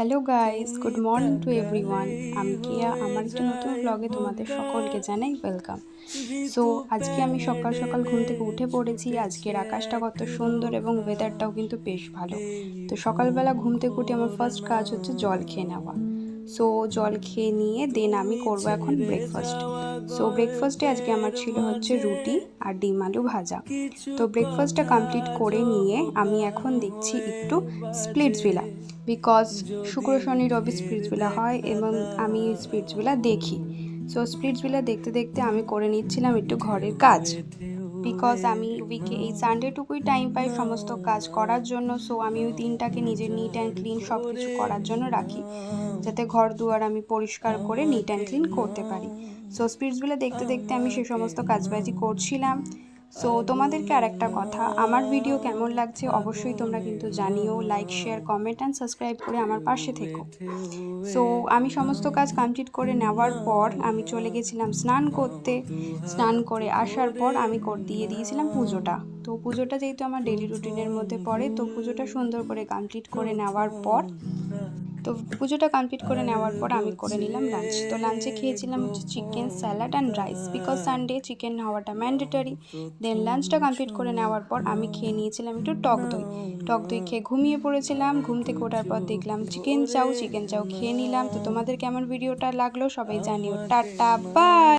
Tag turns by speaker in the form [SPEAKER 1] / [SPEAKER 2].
[SPEAKER 1] Hello guys, good morning to everyone. আমি কিয়া, আমার একটা নতুন ব্লগে তোমাদের সকলকে জানাই ওয়েলকাম। সো আজকে আমি সকাল সকাল ঘুম থেকে উঠে পড়েছি। আজকের আকাশটা কত সুন্দর এবং ওয়েদারটাও কিন্তু বেশ ভালো। তো সকালবেলা ঘুম থেকে উঠে আমার ফার্স্ট কাজ হচ্ছে জল খেয়ে নেওয়া। সো জল খেয়ে নিয়ে দেন আমি করব এখন ব্রেকফাস্ট। সো ব্রেকফাস্টে আজকে আমার ছিল হচ্ছে রুটি আর ডিম আলু ভাজা। তো ব্রেকফাস্টটা কমপ্লিট করে নিয়ে আমি এখন দেখছি একটু স্প্লিটসভিলা, বিকজ শুক্র শনি রবি স্প্লিটসভিলা হয় এবং আমি স্প্লিটসভিলা দেখি। সো স্প্লিটসভিলা দেখতে দেখতে আমি করে নিচ্ছিলাম একটু ঘরের কাজ, বিকজ আমি উইকে এই সানডেটুকুই টাইম পাই সমস্ত কাজ করার জন্য। সো আমি ওই দিনটাকে নিজের নিট অ্যান্ড ক্লিন সব কিছু করার জন্য রাখি, যাতে ঘর দুয়ার আমি পরিষ্কার করে নিট অ্যান্ড ক্লিন করতে পারি। সো স্পিরিটসগুলো দেখতে দেখতে আমি সে সমস্ত কাজবাজি করছিলাম। সো তোমাদেরকে আর একটা কথা, আমার ভিডিও কেমন লাগছে অবশ্যই তোমরা কিন্তু জানিও। Like, share, comment and subscribe করে আমার পাশে থেকো। সো আমি সমস্ত কাজ কমপ্লিট করে নেওয়ার পর আমি চলে গেছিলাম স্নান করতে। স্নান করে আসার পর আমি দিয়ে দিয়েছিলাম পুজোটা। তো পুজোটা যেহেতু আমার ডেলি রুটিনের মধ্যে পড়ে, তো পুজোটা সুন্দর করে কমপ্লিট করে নেওয়ার পর আমি করে নিলাম লাঞ্চ। তো লাঞ্চে খেয়েছিলাম হচ্ছে chicken, salad and rice, because Sunday chicken হওয়াটা ম্যান্ডেটরি। দেন লাঞ্চটা কমপ্লিট করে নেওয়ার পর আমি খেয়ে নিয়েছিলাম একটু টক দই। টক দই খেয়ে ঘুমিয়ে পড়েছিলাম। ঘুম থেকে ওঠার পর দেখলাম চিকেন চাউ খেয়ে নিলাম। তো তোমাদের কেমন ভিডিওটা লাগলো সবাই জানিও। Tata, by.